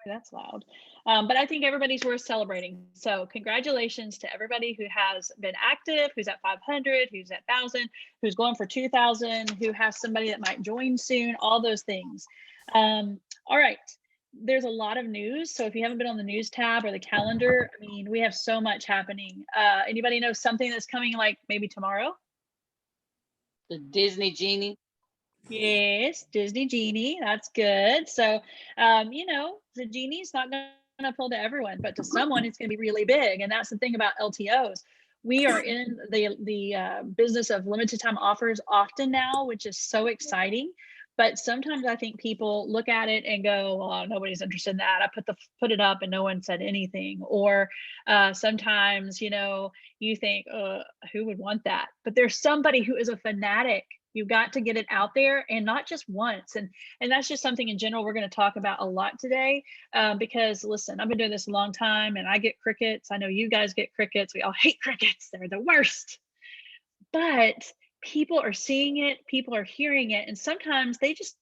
That's loud. But I think everybody's worth celebrating. So congratulations to everybody who has been active, who's at 500, who's at 1,000, who's going for 2,000, who has somebody that might join soon, all those things. All right. There's a lot of news. So if you haven't been on the news tab or the calendar, I mean, we have so much happening. Anybody know something that's coming like maybe tomorrow? The Disney Genie. Yes, Disney Genie. That's good. So, you know, the genie's not going to appeal to everyone, but to someone, it's going to be really big. And that's the thing about LTOs. We are in the business of limited time offers often now, which is so exciting. But sometimes I think people look at it and go, "Oh, nobody's interested in that. I put it up and no one said anything." Or sometimes, you know, you think, "Who would want that?" But there's somebody who is a fanatic. You've got to get it out there, and not just once. And that's just something in general we're going to talk about a lot today. Because listen, I've been doing this a long time, and I get crickets. I know you guys get crickets. We all hate crickets. They're the worst. But people are seeing it, people are hearing it, and sometimes they just,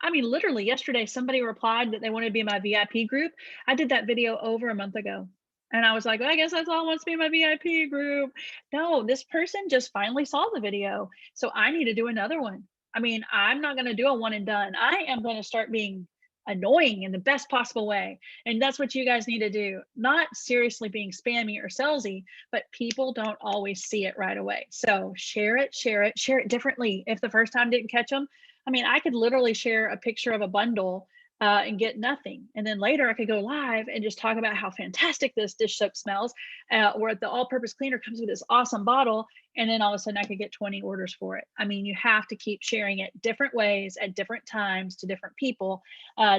I mean, literally yesterday, somebody replied that they wanted to be in my VIP group. I did that video over a month ago. And I was like, well, I guess that's all wants to be in my VIP group. No, this person just finally saw the video. So I need to do another one. I mean, I'm not going to do a one and done. I am going to start being annoying in the best possible way. And that's what you guys need to do. Not seriously being spammy or salesy, but people don't always see it right away. So share it differently. If the first time didn't catch them, I mean, I could literally share a picture of a bundle and get nothing. And then later I could go live and just talk about how fantastic this dish soap smells, or the all-purpose cleaner comes with this awesome bottle. And then all of a sudden I could get 20 orders for it. I mean, you have to keep sharing it different ways at different times to different people.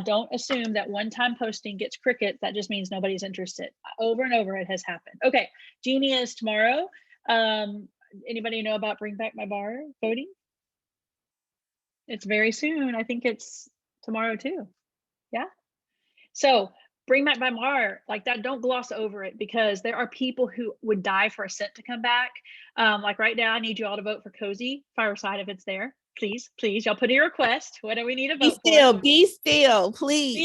Don't assume that one-time posting gets crickets. That just means nobody's interested. Over and over it has happened. Okay, Genie is tomorrow. Anybody know about Bring Back My Bar voting? It's very soon. I think it's tomorrow too. Yeah. So Bring Back My Bar, like that, don't gloss over it, because there are people who would die for a scent to come back. Like right now, I need you all to vote for Cozy Fireside if it's there. Please, y'all put in your request. What do we need to vote for? Be still, please.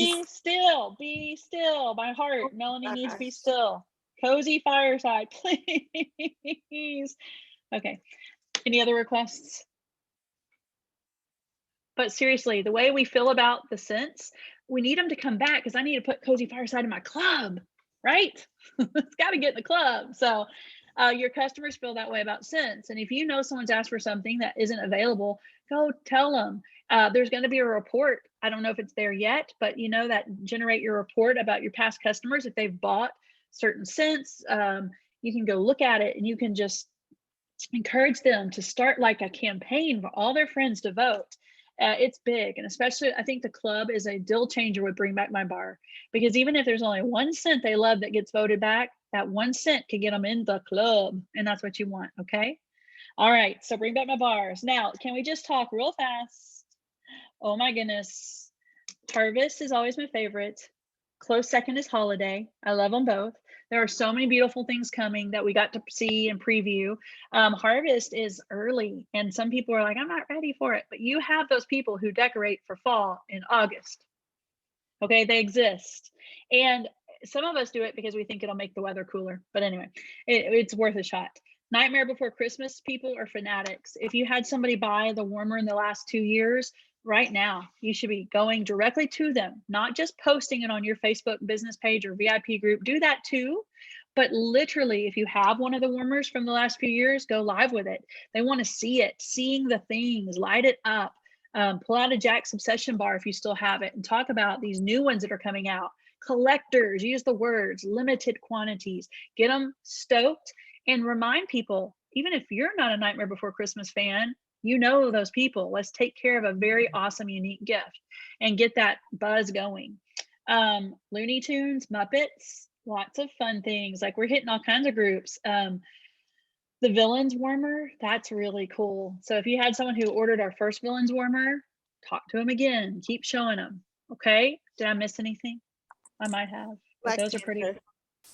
Be still. My heart, Melanie needs to be still. Cozy Fireside, please. Okay. Any other requests? But seriously, the way we feel about the scents, we need them to come back, because I need to put Cozy Fireside in my club, right? It's got to get in the club. So your customers feel that way about scents. And if you know someone's asked for something that isn't available, go tell them. There's going to be a report. I don't know if it's there yet, but you know that generate your report about your past customers. If they've bought certain scents, you can go look at it, and you can just encourage them to start like a campaign for all their friends to vote. It's big. And especially, I think the club is a deal changer with Bring Back My Bar, because even if there's only one scent they love that gets voted back, that one scent could get them in the club. And that's what you want. Okay. All right. So Bring Back My Bars. Now, can we just talk real fast? Oh my goodness. Harvest is always my favorite. Close second is Holiday. I love them both. There are so many beautiful things coming that we got to see and preview. Harvest is early, and some people are like, I'm not ready for it. But you have those people who decorate for fall in August. Okay, they exist. And some of us do it because we think it'll make the weather cooler. But anyway, it's worth a shot. Nightmare Before Christmas people are fanatics. If you had somebody buy the warmer in the last 2 years, right now, you should be going directly to them, not just posting it on your Facebook business page or VIP group. Do that too. But literally, if you have one of the warmers from the last few years, go live with it. They want to see it, seeing the things, light it up. Pull out a Jack's Obsession bar if you still have it, and talk about these new ones that are coming out. Collectors, use the words, limited quantities, get them stoked, and remind people, even if you're not a Nightmare Before Christmas fan, you know those people. Let's take care of a very awesome, unique gift and get that buzz going. Looney Tunes, Muppets, lots of fun things. Like we're hitting all kinds of groups. The Villains warmer, that's really cool. So if you had someone who ordered our first Villains warmer, talk to them again. Keep showing them. Okay. Did I miss anything? I might have. But those are pretty.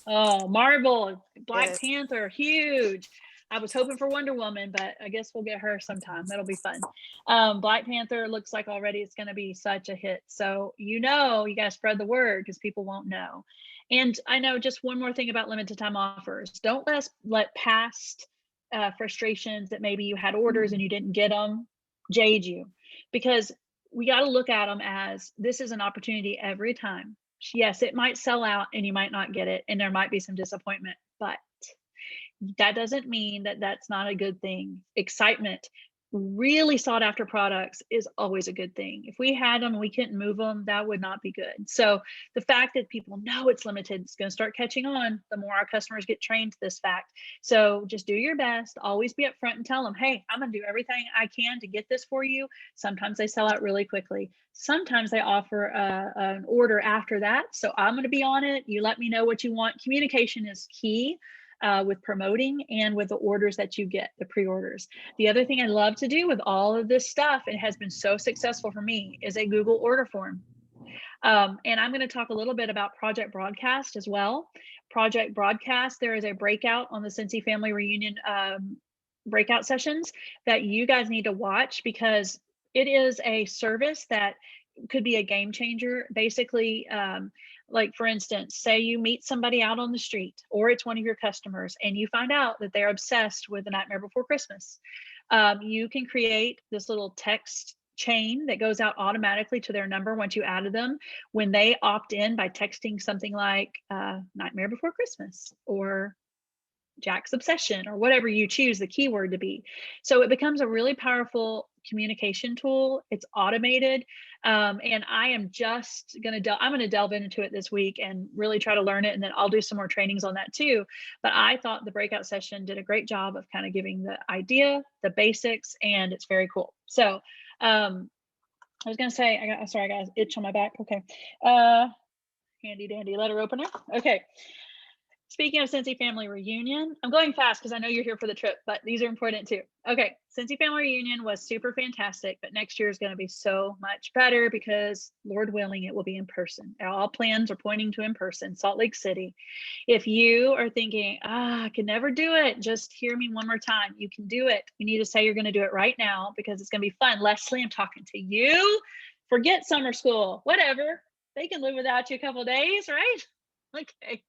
Oh, Marvel, Black Panther, huge. I was hoping for Wonder Woman, but I guess we'll get her sometime. That'll be fun. Black Panther looks like already it's going to be such a hit. So, you got to spread the word because people won't know. And I know just one more thing about limited time offers. Don't let past frustrations that maybe you had orders and you didn't get them jade you, because we got to look at them as this is an opportunity every time. Yes, it might sell out and you might not get it, and there might be some disappointment, but that doesn't mean that that's not a good thing. Excitement, really sought after products is always a good thing. If we had them and we couldn't move them, that would not be good. So the fact that people know it's limited, it's going to start catching on the more our customers get trained to this fact. So just do your best, always be upfront and tell them, hey, I'm going to do everything I can to get this for you. Sometimes they sell out really quickly. Sometimes they offer an order after that. So I'm going to be on it. You let me know what you want. Communication is key. With promoting and with the orders that you get, the pre-orders. The other thing I love to do with all of this stuff, and has been so successful for me, is a Google order form. And I'm going to talk a little bit about Project Broadcast as well. Project Broadcast, there is a breakout on the Scentsy Family Reunion breakout sessions that you guys need to watch, because it is a service that could be a game changer. Basically, like for instance, say you meet somebody out on the street, or it's one of your customers, and you find out that they're obsessed with The Nightmare Before Christmas. You can create this little text chain that goes out automatically to their number once you added them, when they opt in by texting something like Nightmare Before Christmas or Jack's Obsession, or whatever you choose the keyword to be. So it becomes a really powerful communication tool. It's automated. And I am just going to I'm going to delve into it this week and really try to learn it. And then I'll do some more trainings on that too. But I thought the breakout session did a great job of kind of giving the idea, the basics, and it's very cool. So I was going to say, I got an itch on my back. Okay. Handy dandy letter opener. Okay. Speaking of Scentsy Family Reunion, I'm going fast because I know you're here for the trip, but these are important too. Okay, Scentsy Family Reunion was super fantastic, but next year is going to be so much better because, Lord willing, it will be in person. All plans are pointing to in person, Salt Lake City. If you are thinking, I can never do it, just hear me one more time. You can do it. You need to say you're going to do it right now because it's going to be fun. Leslie, I'm talking to you. Forget summer school, whatever. They can live without you a couple of days, right? Okay.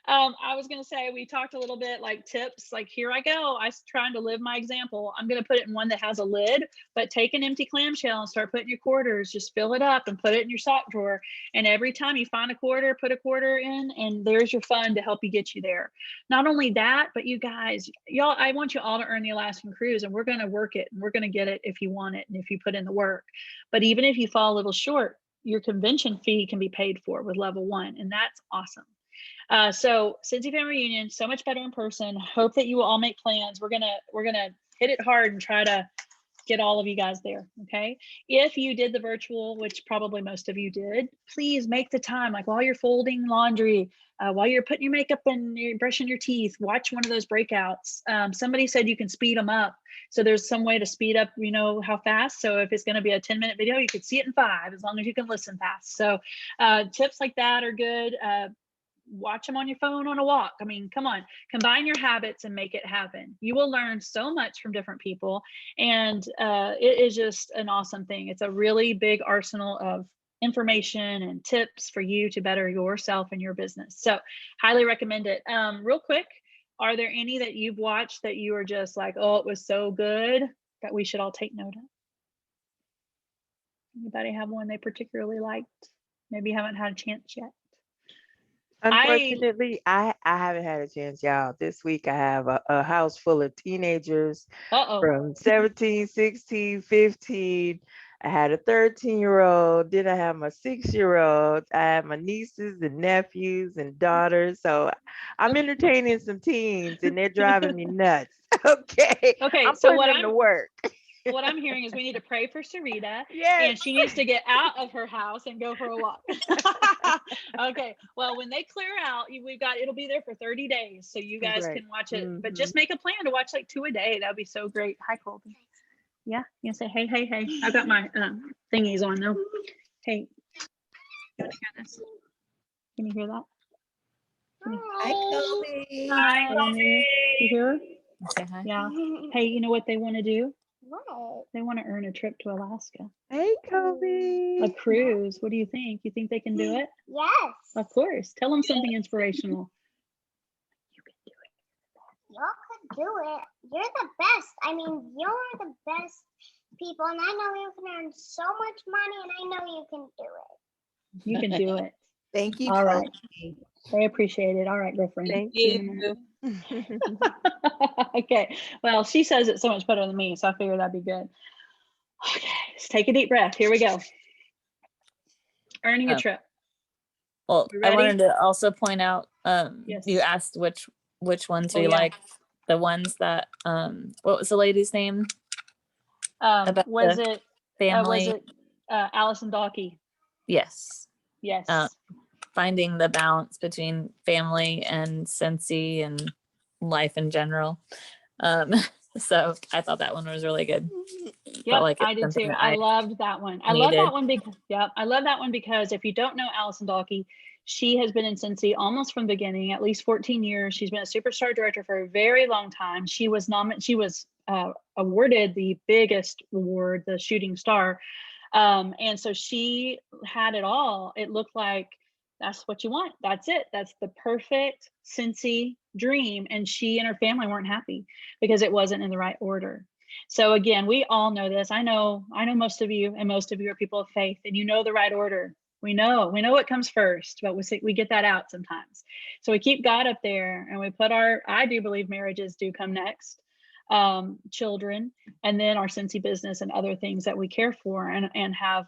I was going to say, we talked a little bit like tips, like here I go. I'm trying to live my example. I'm going to put it in one that has a lid, but take an empty clamshell and start putting your quarters, just fill it up and put it in your sock drawer. And every time you find a quarter, put a quarter in, and there's your fund to help you get you there. Not only that, but you guys, y'all, I want you all to earn the Alaskan Cruise, and we're going to work it, and we're going to get it if you want it and if you put in the work. But even if you fall a little short, your convention fee can be paid for with level 1, and that's awesome. So Scentsy Family Reunion, so much better in person. Hope that you will all make plans. We're gonna hit it hard and try to get all of you guys there. Okay. If you did the virtual, which probably most of you did, please make the time, like while you're folding laundry, while you're putting your makeup and you're brushing your teeth, watch one of those breakouts. Somebody said you can speed them up. So there's some way to speed up, how fast. So if it's going to be a 10-minute video, you could see it in 5, as long as you can listen fast. So tips like that are good. Watch them on your phone on a walk. I mean, come on, combine your habits and make it happen. You will learn so much from different people. And it is just an awesome thing. It's a really big arsenal of information and tips for you to better yourself and your business. So highly recommend it. Real quick, are there any that you've watched that you are just like, oh, it was so good that we should all take note of? Anybody have one they particularly liked? Maybe you haven't had a chance yet. Unfortunately, I haven't had a chance, y'all. This week I have a house full of teenagers from 17, 16, 15. I had a 13-year-old. Then I have my 6-year-old. I have my nieces and nephews and daughters. So I'm entertaining some teens, and they're driving me nuts. Okay. I'm so putting them to work. What I'm hearing is we need to pray for Sarita. Yes. And she needs to get out of her house and go for a walk. Okay. Well, when they clear out, it'll be there for 30 days. So you guys can watch it, but just make a plan to watch like 2 a day. That'd be so great. Hi, Colby. Yeah. You can say, hey, hey, hey. I've got my thingies on though. Hey, you want to hear this? Can you hear that? Hi, Colby. Hi, Colby. You hear her? Say hi. Yeah. Hey, you know what they want to do? What? They want to earn a trip to Alaska. Hey, Kobe. A cruise. What do you think? You think they can do it? Yes. Of course. Tell them something inspirational. You can do it. Y'all could do it. You're the best. I mean, you're the best people, and I know you can earn so much money, and I know you can do it. You can do it. Thank you, All Kobe. right. They appreciate it. All right, girlfriend. Thank You. Okay. Well, she says it so much better than me, so I figured that'd be good. Okay, let's take a deep breath. Here we go. Earning a trip. Well, You I ready? wanted to also point out, Yes. you asked which ones Oh, we yeah. like. The ones that, what was the lady's name? About Was the it family. Allison Dalkey? Yes. Yes. Finding the balance between family and Scentsy and life in general. So I thought that one was really good. Yep, like I it's did something too. that I loved that one. I love that needed. one because I love that one because if you don't know Allison Dalkey, she has been in Scentsy almost from the beginning, at least 14 years. She's been a superstar director for a very long time. She was awarded the biggest award, the Shooting Star. And so she had it all. It looked like that's what you want. That's it. That's the perfect Scentsy dream. And she and her family weren't happy because it wasn't in the right order. So again, we all know this. I know most of you, and most of you are people of faith, and you know the right order. We know what comes first, but we get that out sometimes. So we keep God up there, and we put I do believe marriages do come next, children, and then our Scentsy business and other things that we care for and have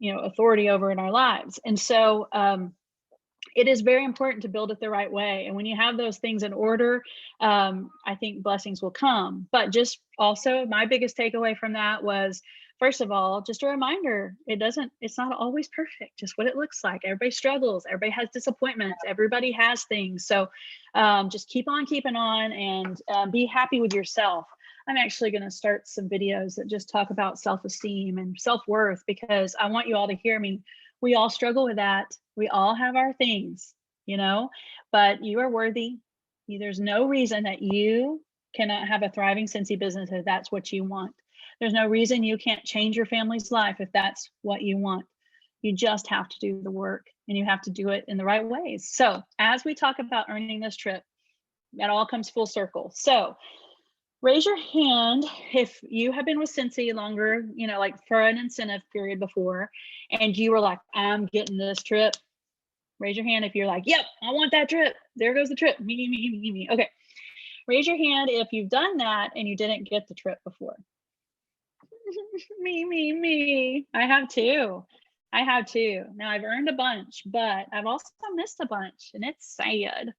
authority over in our lives. And so it is very important to build it the right way. And when you have those things in order, I think blessings will come. But just also my biggest takeaway from that was, first of all, just a reminder, it's not always perfect, just what it looks like. Everybody struggles, everybody has disappointments, everybody has things. So just keep on keeping on and be happy with yourself. I'm actually going to start some videos that just talk about self-esteem and self-worth, because I want you all to hear me. We all struggle with that. We all have our things, but you are worthy. There's no reason that you cannot have a thriving Scentsy business if that's what you want. There's no reason you can't change your family's life if that's what you want. You just have to do the work, and you have to do it in the right ways. So as we talk about earning this trip, that all comes full circle. So raise your hand if you have been with Scentsy longer, like for an incentive period before, and you were like, I'm getting this trip. Raise your hand if you're like, yep, I want that trip. There goes the trip. Me. Okay. Raise your hand if you've done that and you didn't get the trip before. Me. I have too. Now I've earned a bunch, but I've also missed a bunch, and it's sad.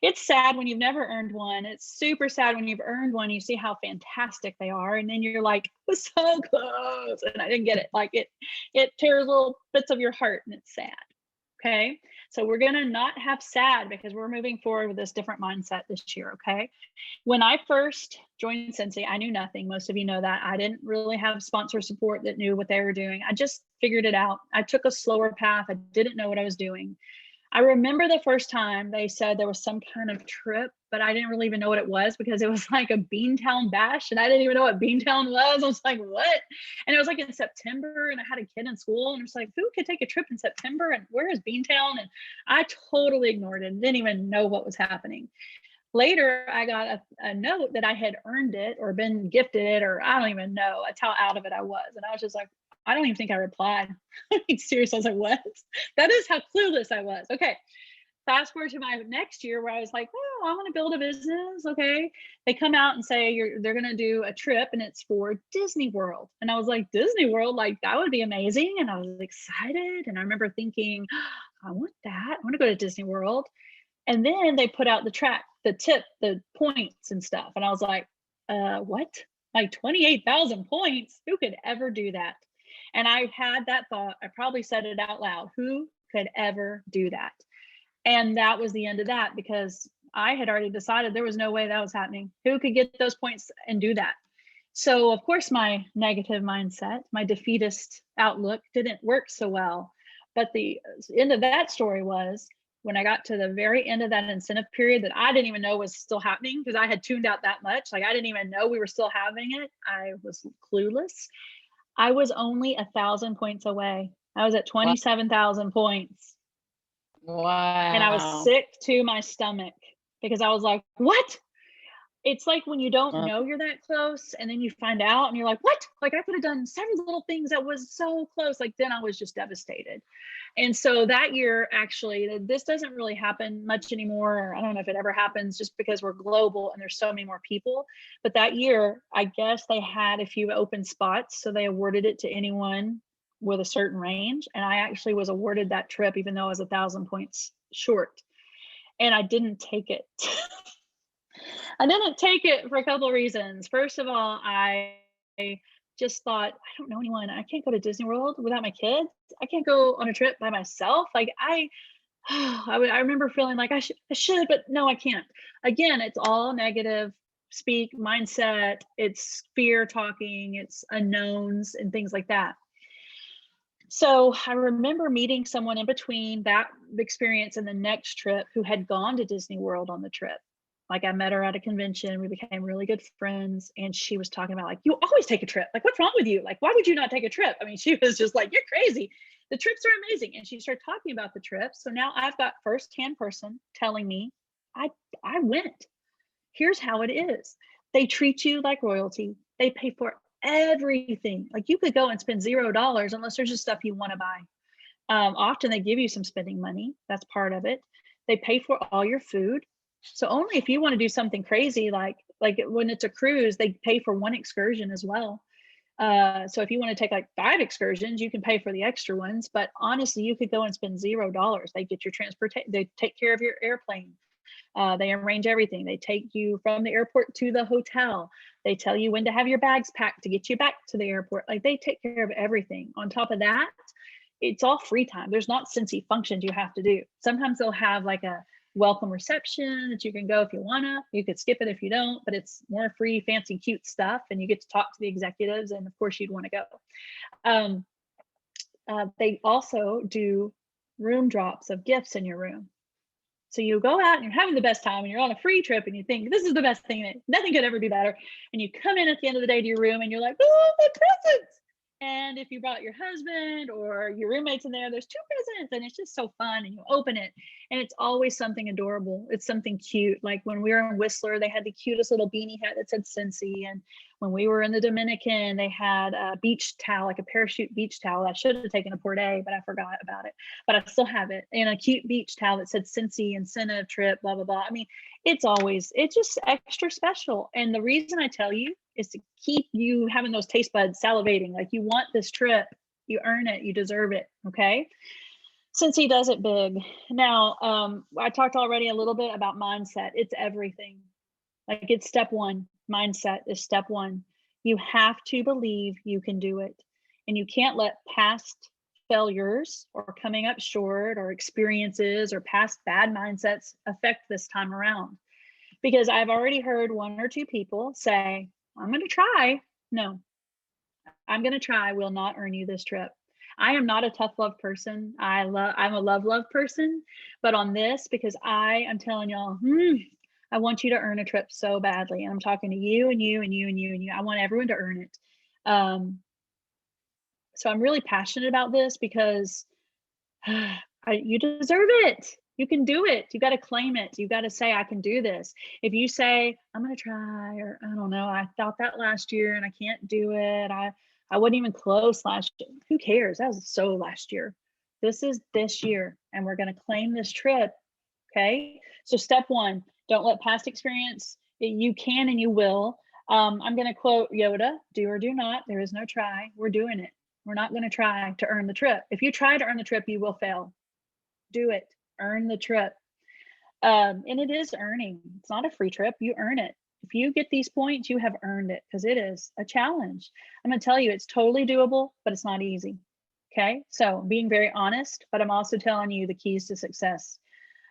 It's sad when you've never earned one. It's super sad when you've earned one. You see how fantastic they are, and then you're like, it was so close, and I didn't get it. Like it tears little bits of your heart, and it's sad. Okay, so we're gonna not have sad, because we're moving forward with this different mindset this year. Okay, when I first joined Scentsy, I knew nothing. Most of you know that. I didn't really have sponsor support that knew what they were doing. I just figured it out. I took a slower path. I didn't know what I was doing. I remember the first time they said there was some kind of trip, but I didn't really even know what it was, because it was like a Beantown bash, and I didn't even know what Beantown was. I was like, what? And it was like in September, and I had a kid in school, and I was like, who could take a trip in September, and where is Beantown? And I totally ignored it and didn't even know what was happening. Later, I got a note that I had earned it or been gifted it, or I don't even know. That's how out of it I was. And I was just like, I don't even think I replied. I mean, seriously, I was like, what? That is how clueless I was. Okay. Fast forward to my next year, where I was like, oh, I want to build a business. Okay. They come out and say they're going to do a trip, and it's for Disney World. And I was like, Disney World, like that would be amazing. And I was excited. And I remember thinking, I want that. I want to go to Disney World. And then they put out the points and stuff. And I was like, what? Like 28,000 points? Who could ever do that? And I had that thought. I probably said it out loud. Who could ever do that? And that was the end of that, because I had already decided there was no way that was happening. Who could get those points and do that? So of course, my negative mindset, my defeatist outlook didn't work so well. But the end of that story was, when I got to the very end of that incentive period that I didn't even know was still happening because I had tuned out that much. Like I didn't even know we were still having it. I was clueless. I was only 1,000 points away. I was at 27,000 points. Wow. And I was sick to my stomach because I was like, what? It's like when you don't know you're that close and then you find out and you're like, what? Like I could have done several little things that was so close. Like then I was just devastated. And so that year, actually, this doesn't really happen much anymore. I don't know if it ever happens just because we're global and there's so many more people. But that year, I guess they had a few open spots. So they awarded it to anyone with a certain range. And I actually was awarded that trip, even though I was 1,000 points short. And I didn't take it. I didn't take it for a couple of reasons. First of all, I just thought, I don't know anyone. I can't go to Disney World without my kids. I can't go on a trip by myself. Like I remember feeling like I should, but no, I can't. Again, it's all negative speak mindset. It's fear talking. It's unknowns and things like that. So I remember meeting someone in between that experience and the next trip who had gone to Disney World on the trip. Like I met her at a convention, we became really good friends, and she was talking about like, you always take a trip. Like, what's wrong with you? Like, why would you not take a trip? I mean, she was just like, you're crazy. The trips are amazing. And she started talking about the trips. So now I've got firsthand person telling me, I went. Here's how it is. They treat you like royalty. They pay for everything. Like you could go and spend $0 unless there's just stuff you want to buy. Often they give you some spending money. That's part of it. They pay for all your food. So only if you want to do something crazy, like when it's a cruise, they pay for one excursion as well. So if you want to take like 5 excursions, you can pay for the extra ones. But honestly, you could go and spend $0. They get your transportation. They take care of your airplane. They arrange everything. They take you from the airport to the hotel. They tell you when to have your bags packed to get you back to the airport. Like they take care of everything. On top of that, it's all free time. There's not Scentsy functions you have to do. Sometimes they'll have like a welcome reception that you can go if you wanna. You could skip it if you don't, but it's more free, fancy, cute stuff, and you get to talk to the executives, and of course you'd want to go. They also do room drops of gifts in your room. So you go out and you're having the best time and you're on a free trip and you think this is the best thing, nothing could ever be better. And you come in at the end of the day to your room and you're like, oh, my presents. And if you brought your husband or your roommates in there, there's 2 presents and it's just so fun, and you open it and it's always something adorable. It's something cute. Like when we were in Whistler, they had the cutest little beanie hat that said Scentsy. And when we were in the Dominican, they had a beach towel, like a parachute beach towel. I should have taken a pour day, but I forgot about it. But I still have it. And a cute beach towel that said Scentsy incentive trip, blah, blah, blah. I mean, it's just extra special. And the reason I tell you is to keep you having those taste buds salivating. Like you want this trip, you earn it, you deserve it. Okay. Scentsy does it big. Now, I talked already a little bit about mindset. It's everything. Like it's step one. Mindset is step one. You have to believe you can do it. And you can't let past failures or coming up short or experiences or past bad mindsets affect this time around. Because I've already heard 1 or 2 people say, I'm going to try. No, I'm going to try will not earn you this trip. I am not a tough love person. I'm a love person. But on this, because I'm telling y'all, I want you to earn a trip so badly. And I'm talking to you and you and you and you and you. I want everyone to earn it. So I'm really passionate about this because you deserve it. You can do it. You got to claim it. You got to say, I can do this. If you say, I'm going to try, or I don't know, I thought that last year and I can't do it. I wasn't even close last year. Who cares? That was so last year. This is this year, and we're going to claim this trip. Okay. So step 1, don't let past experience, you can and you will. I'm going to quote Yoda, do or do not. There is no try. We're doing it. We're not going to try to earn the trip. If you try to earn the trip, you will fail. Do it. Earn the trip. And it is earning. It's not a free trip. You earn it. If you get these points, you have earned it, because it is a challenge. I'm going to tell you, it's totally doable, but it's not easy. Okay. So being very honest, but I'm also telling you the keys to success.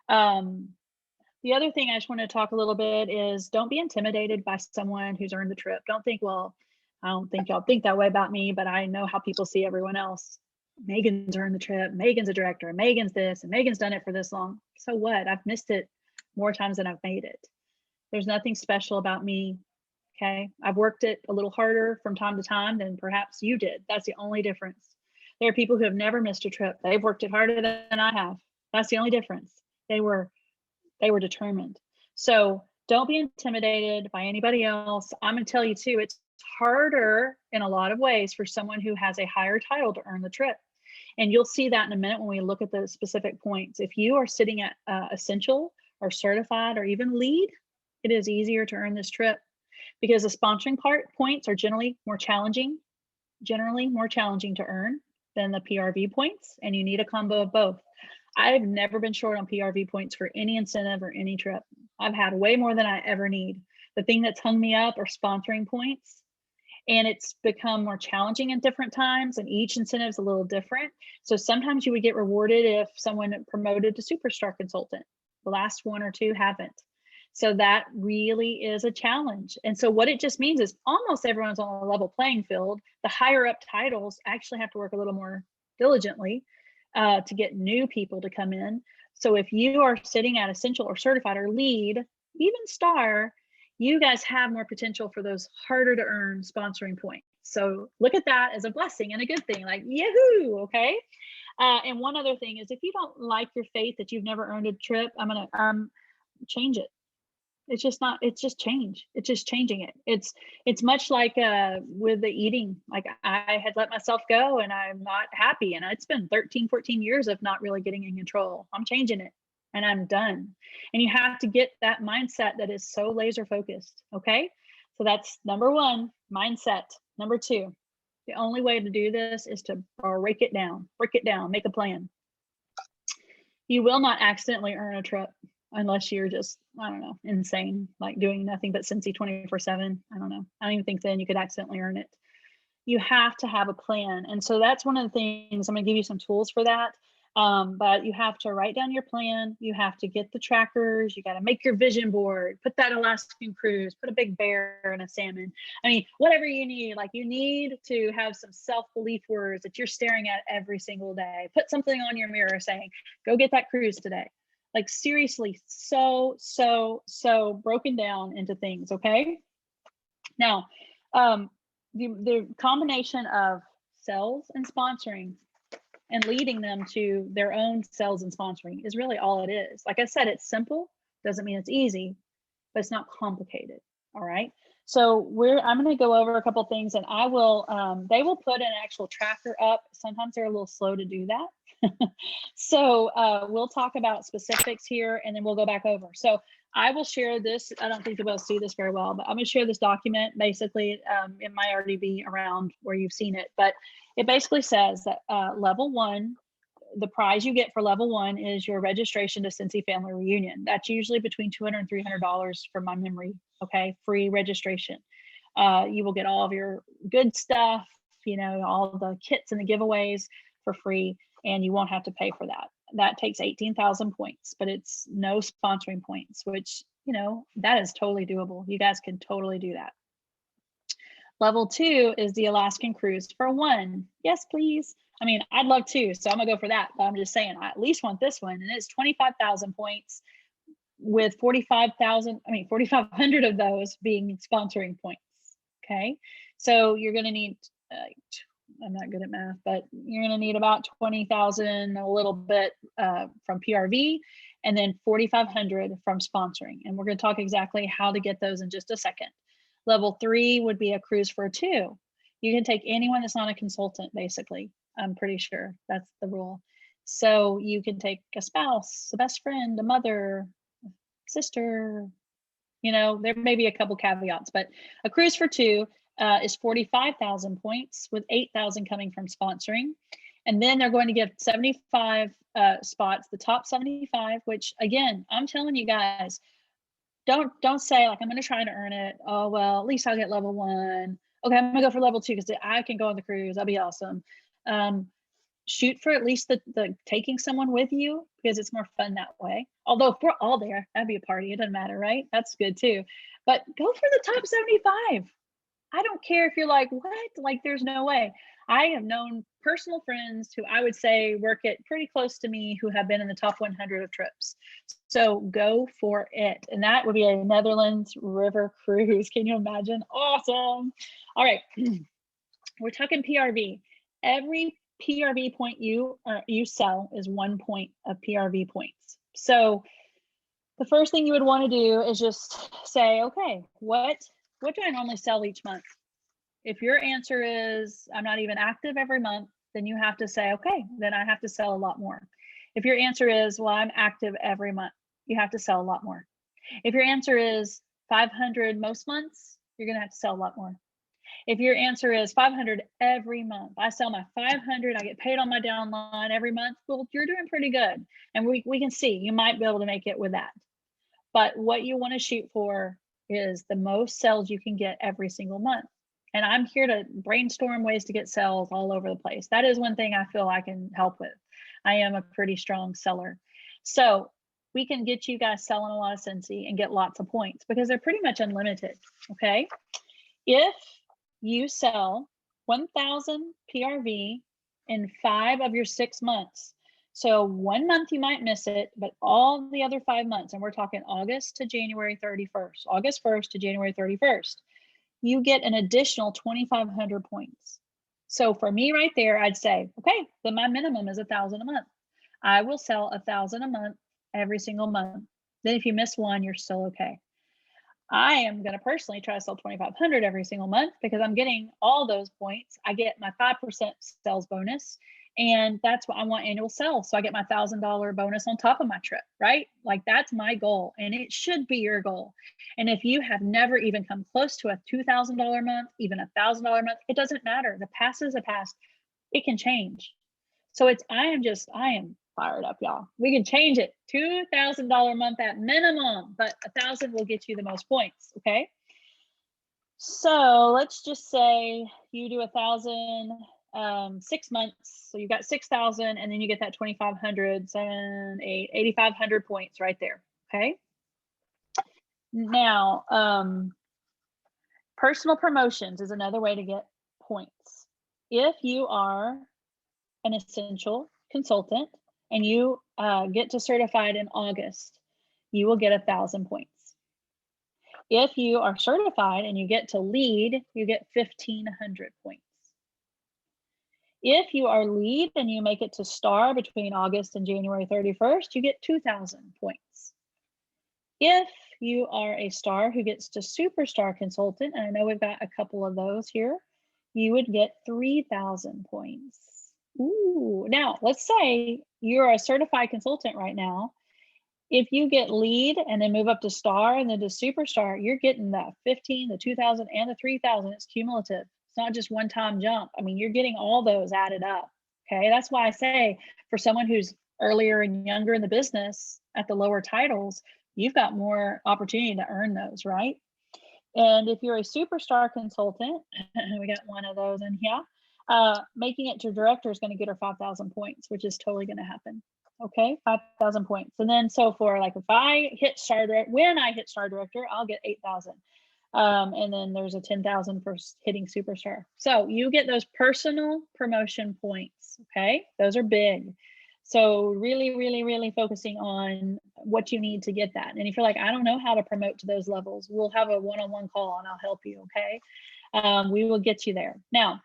The other thing I just want to talk a little bit is don't be intimidated by someone who's earned the trip. Don't think, well, I don't think y'all think that way about me, but I know how people see everyone else. Megan's earned the trip. Megan's a director. Megan's this, and Megan's done it for this long. So what? I've missed it more times than I've made it. There's nothing special about me. Okay. I've worked it a little harder from time to time than perhaps you did. That's the only difference. There are people who have never missed a trip. They've worked it harder than I have. That's the only difference. They were determined. So don't be intimidated by anybody else. I'm going to tell you too, it's harder in a lot of ways for someone who has a higher title to earn the trip. And you'll see that in a minute when we look at the specific points. If you are sitting at essential or certified or even lead, it is easier to earn this trip because the sponsoring points are generally more challenging to earn than the PRV points, and you need a combo of both. I've never been short on PRV points for any incentive or any trip. I've had way more than I ever need. The thing that's hung me up are sponsoring points, and it's become more challenging at different times, and each incentive is a little different. So sometimes you would get rewarded if someone promoted to superstar consultant. The last one or two haven't. So that really is a challenge. And so what it just means is almost everyone's on a level playing field. The higher up titles actually have to work a little more diligently to get new people to come in. So if you are sitting at essential or certified or lead, even star, you guys have more potential for those harder to earn sponsoring points. So look at that as a blessing and a good thing, like, yahoo, okay? And one other thing is if you don't like your fate that you've never earned a trip, I'm gonna change it. It's just not, it's just change. It's just changing it. It's much like with the eating, like I had let myself go and I'm not happy. And it's been 13, 14 years of not really getting in control. I'm changing it and I'm done. And you have to get that mindset that is so laser focused. Okay. So that's number one, mindset. Number two, the only way to do this is to break it down, make a plan. You will not accidentally earn a trip unless you're just, I don't know, insane, like doing nothing but Scentsy 24/7. I don't know. I don't even think then you could accidentally earn it. You have to have a plan. And so that's one of the things, I'm gonna give you some tools for that. But you have to write down your plan. You have to get the trackers. You got to make your vision board, put that Alaskan Cruise, put a big bear and a salmon. I mean, whatever you need, like you need to have some self-belief words that you're staring at every single day. Put something on your mirror saying, go get that cruise today. Like seriously, so broken down into things, okay? Now, the combination of sales and sponsoring and leading them to their own sales and sponsoring is really all it is. Like I said, it's simple, doesn't mean it's easy, but it's not complicated, all right? So I'm gonna go over a couple things and I will, they will put an actual tracker up. Sometimes they're a little slow to do that. So we'll talk about specifics here and then we'll go back over. So I will share this. I don't think you'll be able to see this very well, but I'm gonna share this document. Basically, it might already be around where you've seen it, but it basically says that level one, the prize you get for level one is your registration to Scentsy Family Reunion. That's usually between $200 and $300 from my memory, okay? Free registration. You will get all of your good stuff, you know, all the kits and the giveaways for free, and you won't have to pay for that. That takes 18,000 points, but it's no sponsoring points, which, you know, that is totally doable. You guys can totally do that. Level two is the Alaskan Cruise for one. Yes, please. I mean, I'd love to, so I'm gonna go for that, but I'm just saying, I at least want this one, and it's 25,000 points with 4,500 of those being sponsoring points, okay? So you're gonna need, I'm not good at math, but you're gonna need about 20,000, a little bit from PRV, and then 4,500 from sponsoring. And we're gonna talk exactly how to get those in just a second. Level three would be a cruise for two. You can take anyone that's not a consultant, basically. I'm pretty sure that's the rule. So you can take a spouse, a best friend, a mother, a sister, you know, there may be a couple caveats, but a cruise for two is 45,000 points with 8,000 coming from sponsoring. And then they're going to give 75 spots, the top 75, which again, I'm telling you guys, don't say like, I'm going to try to earn it. Oh, well, at least I'll get level one. Okay, I'm gonna go for level two because I can go on the cruise. That'll be awesome. Shoot for at least the taking someone with you because it's more fun that way. Although if we're all there, that'd be a party. It doesn't matter, right? That's good too. But go for the top 75. I don't care if you're like, what? Like, there's no way. I have known personal friends who I would say work it pretty close to me who have been in the top 100 of trips. So go for it. And that would be a Netherlands river cruise. Can you imagine? Awesome. All right. We're talking PRV. Every PRV point you sell is 1 point of PRV points. So the first thing you would want to do is just say, okay, what do I normally sell each month? If your answer is, I'm not even active every month, then you have to say, okay, then I have to sell a lot more. If your answer is, well, I'm active every month, you have to sell a lot more. If your answer is 500 most months, you're going to have to sell a lot more. If your answer is 500 every month, I sell my 500, I get paid on my downline every month, well, you're doing pretty good. And we can see you might be able to make it with that. But what you want to shoot for is the most sales you can get every single month. And I'm here to brainstorm ways to get sales all over the place. That is one thing I feel I can help with. I am a pretty strong seller. So we can get you guys selling a lot of Scentsy and get lots of points because they're pretty much unlimited, okay? If you sell 1,000 PRV in 5 of your 6 months, so 1 month you might miss it, but all the other 5 months, and we're talking August to January 31st, August 1st to January 31st, you get an additional 2,500 points. So for me right there, I'd say, okay, then my minimum is 1,000 a month. I will sell 1,000 a month every single month. Then if you miss one, you're still okay. I am going to personally try to sell 2,500 every single month because I'm getting all those points. I get my 5% sales bonus, and that's what I want, annual sales. So I get my $1,000 bonus on top of my trip, right? Like, that's my goal, and it should be your goal. And if you have never even come close to a $2,000 month, even $1,000 month, it doesn't matter. The past is the past. It can change. So I am fired up, y'all. We can change it. $2,000 a month at minimum, but 1,000 will get you the most points. Okay. So let's just say you do 1,000, 6 months. So you got 6,000, and then you get that 2,500, 7, 8, 8,500 points right there. Okay. Now, personal promotions is another way to get points. If you are an essential consultant and you get to certified in August, you will get 1,000 points. If you are certified and you get to lead, you get 1,500 points. If you are lead and you make it to star between August and January 31st, you get 2,000 points. If you are a star who gets to superstar consultant, and I know we've got a couple of those here, you would get 3,000 points. Ooh, now let's say you're a certified consultant right now. If you get lead and then move up to star and then to superstar, you're getting that 15, the 2,000 and the 3,000. It's cumulative. It's not just one-time jump. I mean, you're getting all those added up. Okay. That's why I say for someone who's earlier and younger in the business at the lower titles, you've got more opportunity to earn those, right? And if you're a superstar consultant, we got one of those in here, making it to director is going to get her 5,000 points, which is totally going to happen. Okay, 5,000 points. And then so for like, if I hit star director, when I hit star director, I'll get 8,000. And then there's a 10,000 for hitting superstar. So you get those personal promotion points. Okay, those are big. So really, really, really focusing on what you need to get that. And if you're like, I don't know how to promote to those levels, we'll have a one-on-one call and I'll help you. Okay, we will get you there. Now,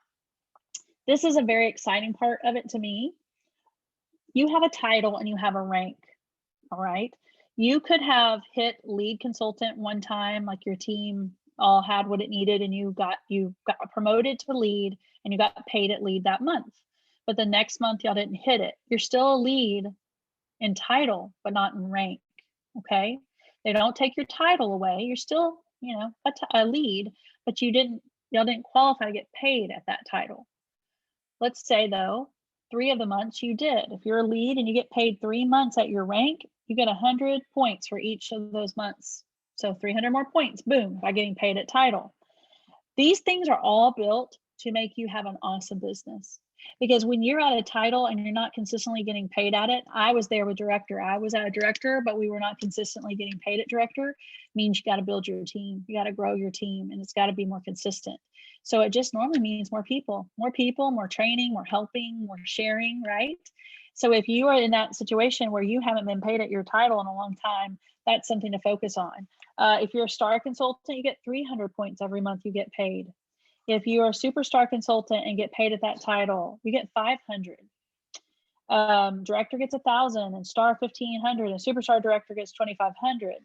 this is a very exciting part of it to me. You have a title and you have a rank. All right. You could have hit lead consultant one time, like your team all had what it needed, and you got promoted to lead and you got paid at lead that month. But the next month y'all didn't hit it. You're still a lead in title, but not in rank. Okay. They don't take your title away. You're still, you know, a lead, but y'all didn't qualify to get paid at that title. Let's say though, 3 of the months you did. If you're a lead and you get paid 3 months at your rank, you get 100 points for each of those months. So 300 more points, boom, by getting paid at title. These things are all built to make you have an awesome business. Because when you're at a title and you're not consistently getting paid at it, I was there with director. I was at a director, but we were not consistently getting paid at director. It means you got to build your team. You got to grow your team, and it's got to be more consistent. So it just normally means more people, more training, more helping, more sharing, right? So if you are in that situation where you haven't been paid at your title in a long time, that's something to focus on. If you're a star consultant, you get 300 points every month you get paid. If you're a superstar consultant and get paid at that title, you get 500. Director gets 1,000 and star 1,500 and superstar director gets 2,500.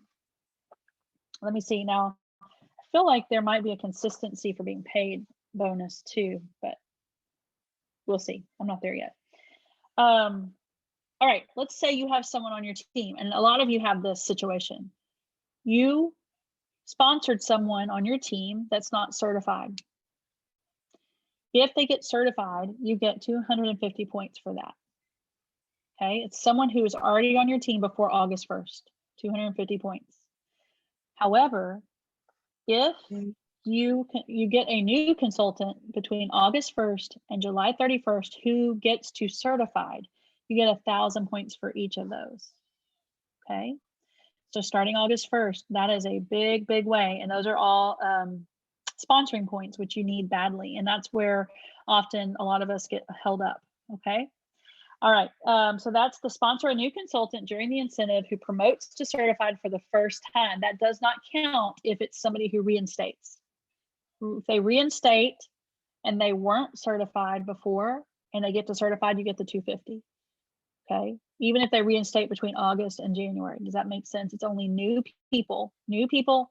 Let me see now. I feel like there might be a consistency for being paid bonus too, but we'll see. I'm not there yet. All right, let's say you have someone on your team, and a lot of you have this situation. You sponsored someone on your team that's not certified. If they get certified, you get 250 points for that. Okay, it's someone who is already on your team before August 1st, 250 points. However, if you get a new consultant between August 1st and July 31st who gets to certified, you get 1,000 points for each of those. Okay, so starting August 1st, that is a big, big way. And those are all sponsoring points, which you need badly. And that's where often a lot of us get held up. Okay. All right, so that's the sponsor a new consultant during the incentive who promotes to certified for the first time. That does not count if it's somebody who reinstates. If they reinstate and they weren't certified before and they get to certified, you get the 250. Okay, even if they reinstate between August and January. Does that make sense? It's only new people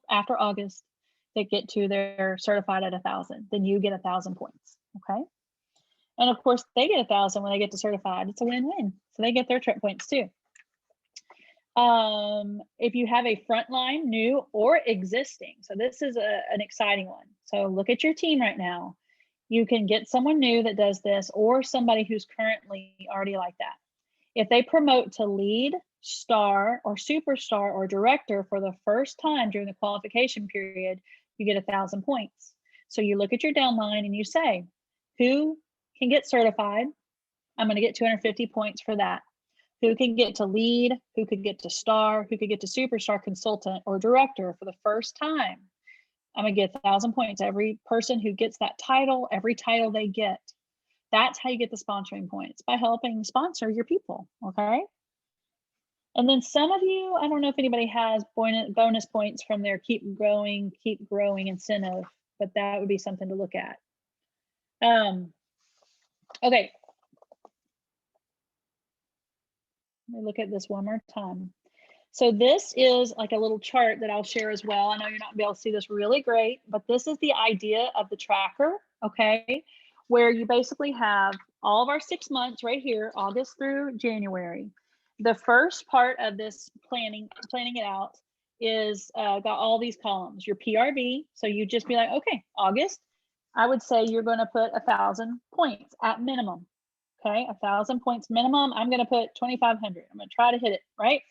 after August that get to their certified at 1,000. Then you get 1,000 points. Okay. And of course, they get 1,000 when they get to certified. It's a win-win. So they get their trip points too. If you have a frontline, new or existing, so this is an exciting one. So look at your team right now. You can get someone new that does this or somebody who's currently already like that. If they promote to lead, star, or superstar or director for the first time during the qualification period, you get 1,000 points. So you look at your downline and you say, who can get certified? I'm going to get 250 points for that. Who can get to lead? Who could get to star? Who could get to superstar consultant or director for the first time? I'm going to get 1,000 points. Every person who gets that title, every title they get. That's how you get the sponsoring points, by helping sponsor your people. Okay. And then some of you, I don't know if anybody has bonus points from their keep growing incentive, but that would be something to look at. Okay. Let me look at this one more time. So this is like a little chart that I'll share as well. I know you're not gonna be able to see this really great, but this is the idea of the tracker, okay? Where you basically have all of our 6 months right here, August through January. The first part of this planning it out is got all these columns, your PRV. So you just be like, okay, August, I would say you're gonna put 1,000 points at minimum. Okay, 1,000 points minimum. I'm going to put 2,500. I'm going to try to hit it, right?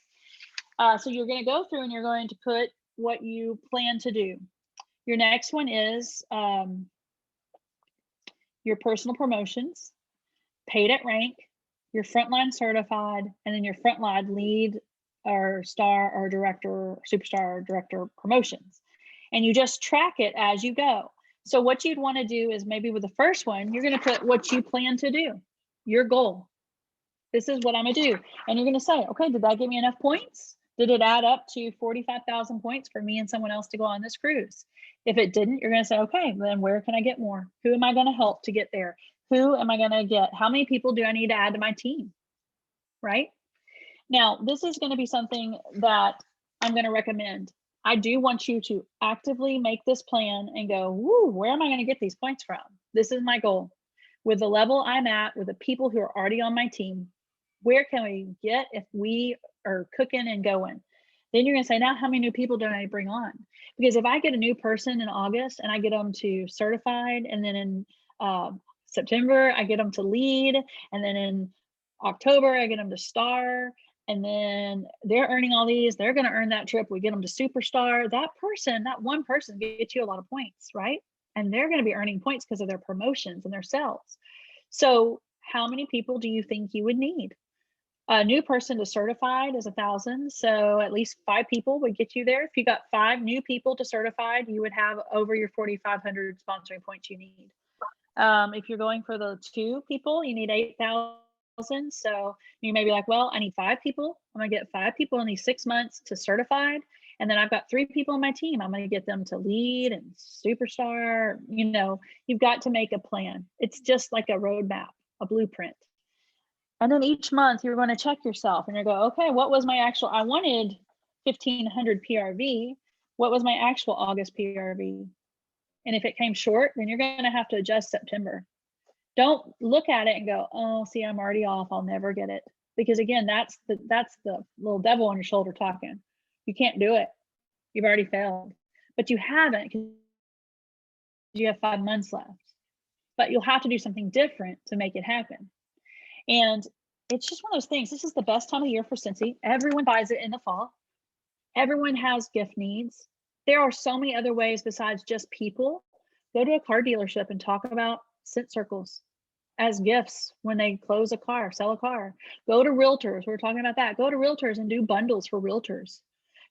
So you're going to go through and you're going to put what you plan to do. Your next one is your personal promotions, paid at rank, your frontline certified, and then your frontline lead or star or director, or superstar or director promotions. And you just track it as you go. So what you'd want to do is maybe with the first one, you're going to put what you plan to do. Your goal. This is what I'm gonna do. And you're gonna say, okay, did that give me enough points? Did it add up to 45,000 points for me and someone else to go on this cruise? If it didn't, you're gonna say, okay, then where can I get more? Who am I gonna help to get there? Who am I gonna get? How many people do I need to add to my team? Right? Now, this is gonna be something that I'm gonna recommend. I do want you to actively make this plan and go, woo, where am I gonna get these points from? This is my goal. With the level I'm at, with the people who are already on my team, where can we get if we are cooking and going? Then you're gonna say, now how many new people do I bring on? Because if I get a new person in August and I get them to certified, and then in September, I get them to lead, and then in October, I get them to star, and then they're earning all these, they're gonna earn that trip, we get them to superstar, that one person gets you a lot of points, right? And they're going to be earning points because of their promotions and their sales. So how many people do you think you would need? A new person to certified is 1,000. So at least 5 people would get you there. If you got 5 new people to certified, you would have over your 4,500 sponsoring points you need. If you're going for the 2 people, you need 8,000. So you may be like, well, I need 5 people. I'm gonna get 5 people in these 6 months to certified. And then I've got 3 people on my team. I'm gonna get them to lead and superstar. You know, you've got to make a plan. It's just like a roadmap, a blueprint. And then each month you're going to check yourself and you go, okay, what was my actual, I wanted 1,500 PRV. What was my actual August PRV? And if it came short, then you're going to have to adjust September. Don't look at it and go, oh, see, I'm already off. I'll never get it. Because again, that's the little devil on your shoulder talking. You can't do it. You've already failed. But you haven't, because you have 5 months left. But you'll have to do something different to make it happen. And it's just one of those things. This is the best time of year for Scentsy. Everyone buys it in the fall. Everyone has gift needs. There are so many other ways besides just people. Go to a car dealership and talk about scent circles as gifts when they close a car, sell a car. Go to realtors. We're talking about that. Go to realtors and do bundles for realtors.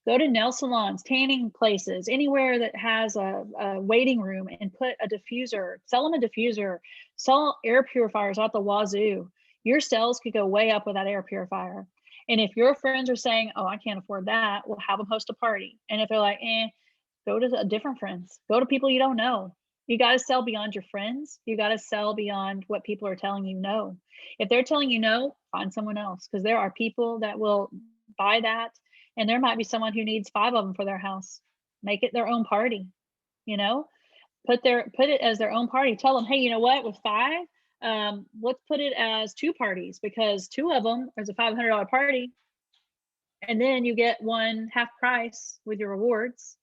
Go to nail salons, tanning places, anywhere that has a waiting room, and put a diffuser, sell them a diffuser, sell air purifiers out the wazoo. Your sales could go way up with that air purifier. And if your friends are saying, oh, I can't afford that, we'll have them host a party. And if they're like, go to different friends, go to people you don't know. You got to sell beyond your friends. You got to sell beyond what people are telling you no. If they're telling you no, find someone else, because there are people that will buy that. And there might be someone who needs 5 of them for their house. Make it their own party, you know, put it as their own party. Tell them, hey, you know what, with 5, let's put it as 2 parties, because 2 of them is a $500 party. And then you get one half price with your rewards.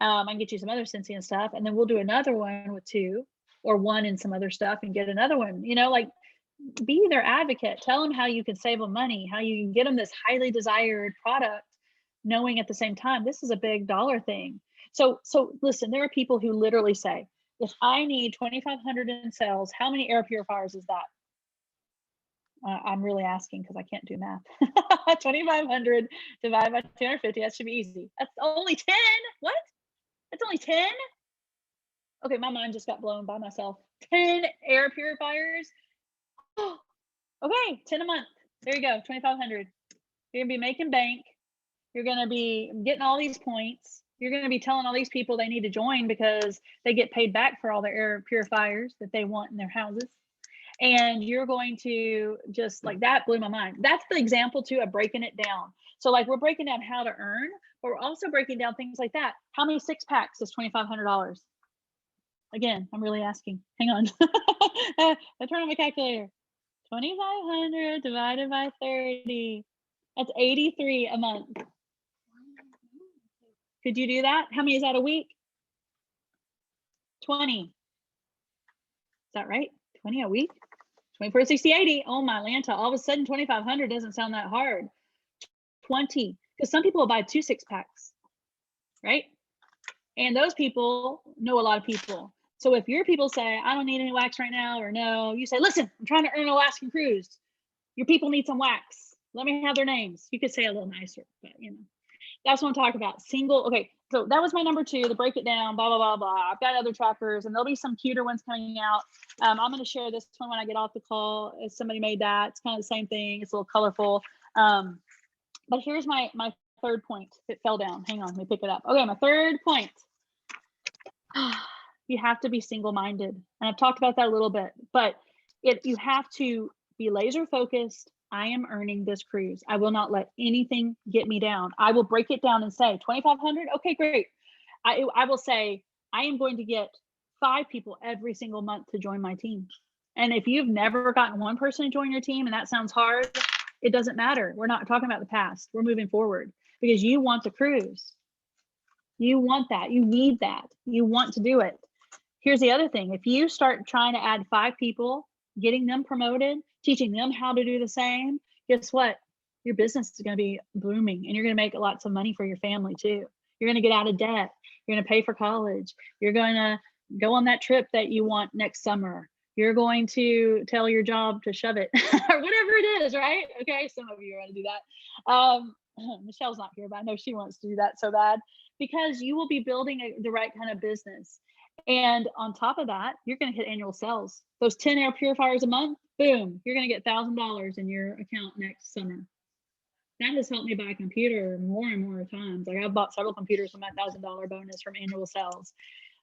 I can get you some other Scentsy and stuff. And then we'll do another one with 2, or 1 and some other stuff, and get another one, you know, like, be their advocate. Tell them how you can save them money, how you can get them this highly desired product, knowing at the same time, this is a big dollar thing. So listen, there are people who literally say, if I need 2,500 in sales, how many air purifiers is that? I'm really asking because I can't do math. 2,500 divided by 250, that should be easy. That's only 10. What? That's only 10? Okay, my mind just got blown by myself. 10 air purifiers. Okay, 10 a month. There you go, 2,500. You're gonna be making bank. You're gonna be getting all these points. You're gonna be telling all these people they need to join because they get paid back for all their air purifiers that they want in their houses. And you're going to just, like, that blew my mind. That's the example too of breaking it down. So like, we're breaking down how to earn, but we're also breaking down things like that. How many 6-packs is $2,500? Again, I'm really asking. Hang on. I turn on my calculator. 2,500 divided by 30. That's 83 a month. Could you do that? How many is that a week? 20. Is that right? 20 a week? 24, 60, 80. Oh my Lanta. All of a sudden, 2,500 doesn't sound that hard. 20. Because some people will buy 2 6-packs, right? And those people know a lot of people. So if your people say, I don't need any wax right now, or no, you say, listen, I'm trying to earn Alaskan Cruise. Your people need some wax. Let me have their names. You could say a little nicer, but you know, that's what I'm talking about. Single. Okay. So that was my number 2, to break it down, blah, blah, blah, blah. I've got other trackers, and there'll be some cuter ones coming out. I'm going to share this one when I get off the call. If somebody made that, it's kind of the same thing. It's a little colorful. But here's my 3rd point. It fell down. Hang on, let me pick it up. Okay, my 3rd point. You have to be single-minded. And I've talked about that a little bit, but you have to be laser focused. I am earning this cruise. I will not let anything get me down. I will break it down and say 2,500. Okay, great. I will say, I am going to get 5 people every single month to join my team. And if you've never gotten 1 person to join your team, and that sounds hard, it doesn't matter. We're not talking about the past. We're moving forward, because you want the cruise. You want that. You need that. You want to do it. Here's the other thing. If you start trying to add 5 people, getting them promoted, teaching them how to do the same, guess what? Your business is going to be booming, and you're going to make lots of money for your family too. You're going to get out of debt. You're going to pay for college. You're going to go on that trip that you want next summer. You're going to tell your job to shove it or whatever it is, right? Okay, some of you are going to do that. Michelle's not here, but I know she wants to do that so bad, because you will be building the right kind of business. And on top of that, you're going to hit annual sales. Those 10 air purifiers a month, boom, you're going to get $1,000 in your account next summer. That has helped me buy a computer more and more times. Like, I've bought several computers with my $1,000 bonus from annual sales.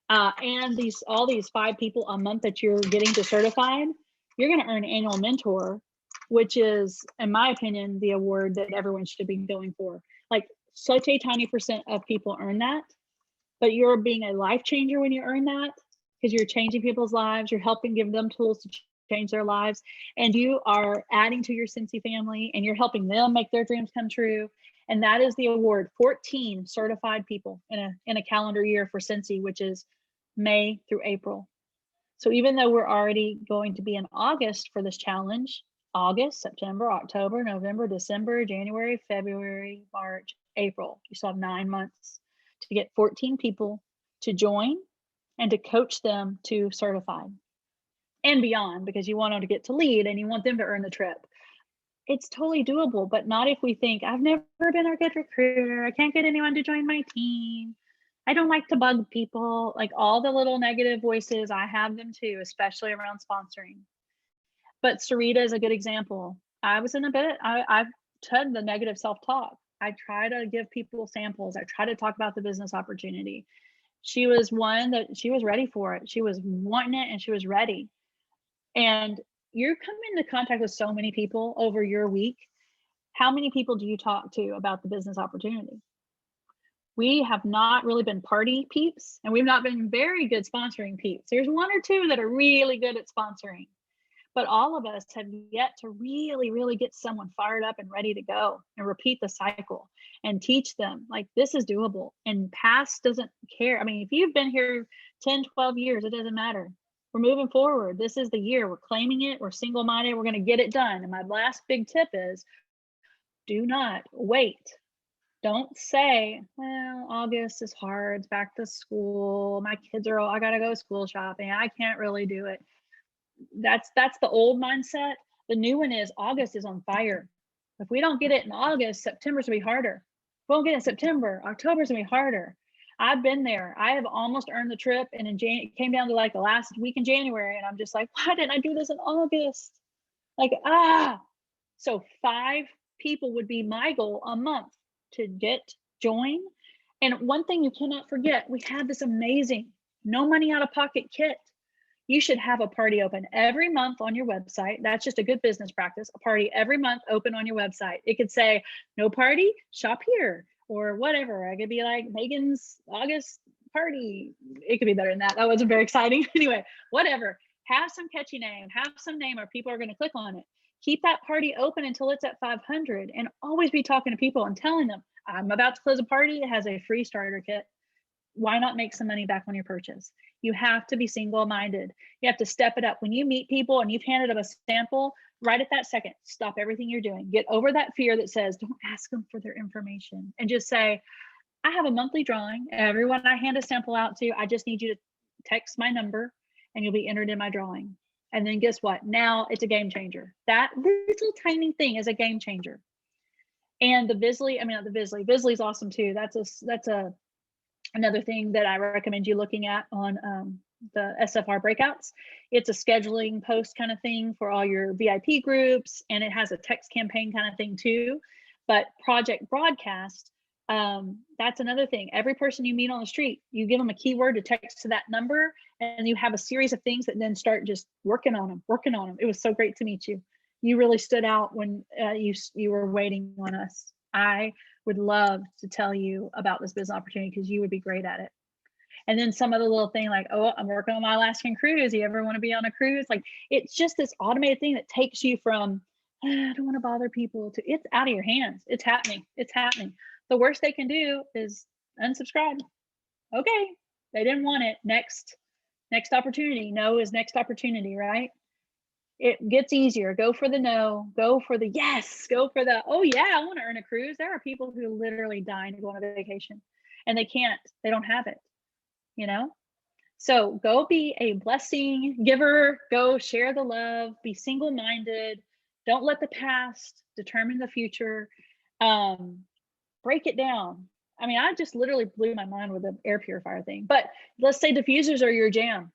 And all these 5 people a month that you're getting to certified, you're going to earn annual mentor, which is, in my opinion, the award that everyone should be going for. Like, such a tiny % of people earn that, but you're being a life changer when you earn that, because you're changing people's lives. You're helping give them tools to change their lives, and you are adding to your Scentsy family, and you're helping them make their dreams come true. And that is the award. 14 certified people in a calendar year for Scentsy, which is May through April. So even though we're already going to be in August for this challenge, August, September, October, November, December, January, February, March, April, you still have 9 months to get 14 people to join and to coach them to certified and beyond, because you want them to get to lead and you want them to earn the trip. It's totally doable, but not if we think, I've never been a good recruiter, I can't get anyone to join my team, I don't like to bug people. Like, all the little negative voices, I have them too, especially around sponsoring. But Sarita is a good example. I was in a bit, I've had the negative self-talk. I try to give people samples. I try to talk about the business opportunity. She was one that she was ready for it. She was wanting it and she was ready. And you're coming into contact with so many people over your week. How many people do you talk to about the business opportunity? We have not really been party peeps, and we've not been very good sponsoring peeps. There's 1 or 2 that are really good at sponsoring, but all of us have yet to really, really get someone fired up and ready to go and repeat the cycle and teach them, like, this is doable. And past doesn't care. I mean, if you've been here 10, 12 years, it doesn't matter. We're moving forward. This is the year. We're claiming it. We're single-minded. We're going to get it done. And my last big tip is, do not wait. Don't say, well, August is hard, it's back to school, my kids are all, I gotta go school shopping, I can't really do it. That's the old mindset. The new one is, August is on fire. If we don't get it in August, September's gonna be harder. If we don't get it in September, October's gonna be harder. I've been there. I have almost earned the trip, and it came down to like the last week in January, and I'm just like, why didn't I do this in August? Like, so 5 people would be my goal a month to join. And one thing you cannot forget, we have this amazing no money out of pocket kit. You should have a party open every month on your website. That's just a good business practice. A party every month open on your website. It could say, no party, shop here, or whatever. I could be like, Megan's August party. It could be better than that. That wasn't very exciting. Anyway, whatever. Have some catchy name, have some name where people are going to click on it. Keep that party open until it's at 500, and always be talking to people and telling them, I'm about to close a party. It has a free starter kit. Why not make some money back on your purchase? You have to be single-minded. You have to step it up. When you meet people and you've handed them a sample, right at that second, stop everything you're doing. Get over that fear that says, don't ask them for their information, and just say, I have a monthly drawing. Everyone I hand a sample out to, I just need you to text my number and you'll be entered in my drawing. And then guess what? Now it's a game changer. That little tiny thing is a game changer. And the Visly, Visly's awesome too. That's another thing that I recommend you looking at on the SFR breakouts. It's a scheduling post kind of thing for all your VIP groups, and it has a text campaign kind of thing too. But Project Broadcast, that's another thing. Every person you meet on the street, you give them a keyword to text to that number, and you have a series of things that then start just working on them. It was so great to meet you. You really stood out when you were waiting on us. I would love to tell you about this business opportunity because you would be great at it. And then some other little thing like, oh, I'm working on my Alaskan Cruise. You ever want to be on a cruise? Like, it's just this automated thing that takes you from, I don't want to bother people, to it's out of your hands. It's happening. It's happening. The worst they can do is unsubscribe. Okay, they didn't want it. Next opportunity. No is next opportunity, right? It gets easier. Go for the no, go for the yes, go for the, oh yeah, I want to earn a cruise. There are people who literally dying to go on a vacation and they can't, they don't have it, you know? So go be a blessing giver, go share the love, be single-minded. Don't let the past determine the future. Break it down. I mean, I just literally blew my mind with the air purifier thing, but let's say diffusers are your jam.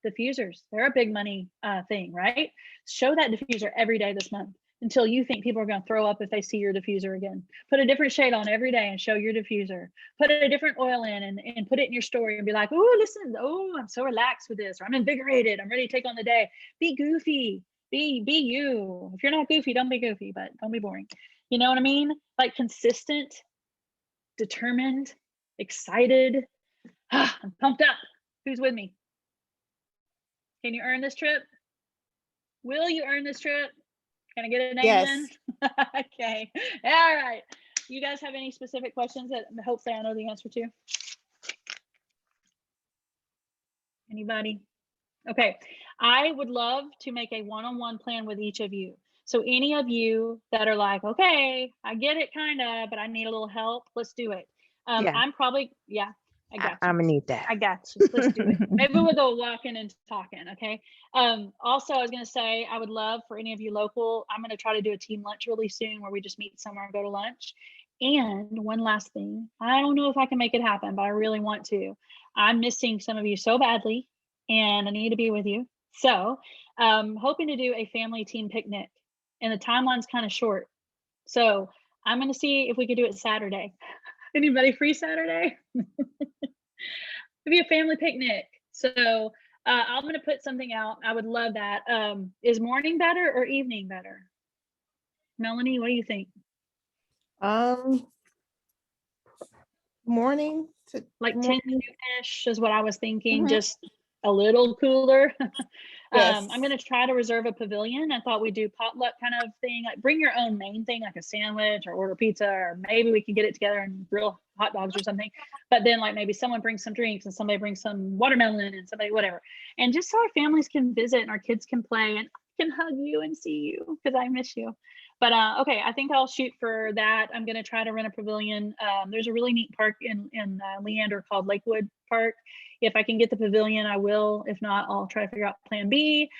Diffusers, they're a big money thing, right? Show that diffuser every day this month until you think people are going to throw up if they see your diffuser again. Put a different shade on every day and show your diffuser. Put a different oil in and put it in your story and be like, oh, listen, oh, I'm so relaxed with this, or I'm invigorated, I'm ready to take on the day. Be goofy, be you. If you're not goofy, don't be goofy, but don't be boring. You know what I mean? Like consistent, determined, excited. I'm pumped up. Who's with me? Can you earn this trip? Will you earn this trip? Can I get an amen? Yes. Okay. All right. You guys have any specific questions that hopefully I know the answer to? Anybody? Okay. I would love to make a one-on-one plan with each of you. So any of you that are like, okay, I get it kind of, but I need a little help, let's do it. Yeah. I'm probably, yeah, I got you. I'm gonna need that. I got you. Let's do it. Maybe we'll go walking and talking. Okay. Also, I was going to say, I would love for any of you local, I'm going to try to do a team lunch really soon where we just meet somewhere and go to lunch. And one last thing, I don't know if I can make it happen, but I really want to. I'm missing some of you so badly and I need to be with you. So hoping to do a family team picnic, and the timeline's kind of short. So I'm going to see if we could do it Saturday. Anybody free Saturday? Maybe a family picnic. So I'm going to put something out. I would love that. Is morning better or evening better? Melanie, what do you think? Morning to Like morning. 10-ish is what I was thinking. Mhm. Just a little cooler. Yes. I'm going to try to reserve a pavilion. I thought we'd do potluck kind of thing, like bring your own main thing, like a sandwich, or order pizza, or maybe we can get it together and grill hot dogs or something. But then like maybe someone brings some drinks and somebody brings some watermelon and somebody whatever. And just so our families can visit and our kids can play and I can hug you and see you because I miss you. But okay, I think I'll shoot for that. I'm going to try to rent a pavilion. There's a really neat park in Leander called Lakewood Park. If I can get the pavilion, I will. If not, I'll try to figure out plan B.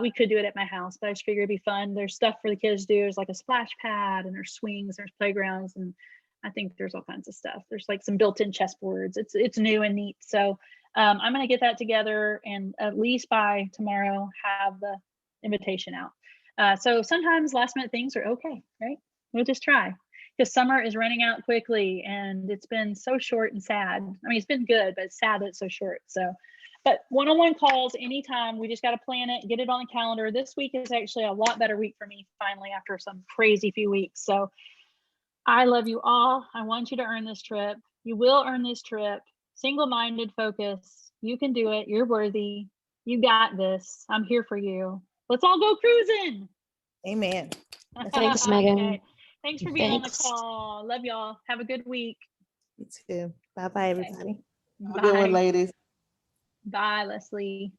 We could do it at my house, but I just figure it'd be fun. There's stuff for the kids to do. There's like a splash pad and there's swings, there's playgrounds, and I think there's all kinds of stuff. There's like some built-in chessboards. It's new and neat. So I'm going to get that together and at least by tomorrow have the invitation out. So sometimes last minute things are okay, right? We'll just try. Because summer is running out quickly and it's been so short and sad. I mean, it's been good, but it's sad that it's so short. So, but one-on-one calls anytime. We just got to plan it, get it on the calendar. This week is actually a lot better week for me finally after some crazy few weeks. So I love you all. I want you to earn this trip. You will earn this trip. Single-minded focus. You can do it. You're worthy. You got this. I'm here for you. Let's all go cruising. Amen. Thanks, Megan. Okay. Thanks for being Thanks. on the call. Love y'all. Have a good week. You too. Bye bye, everybody. Have a good one, ladies. Bye, Leslie.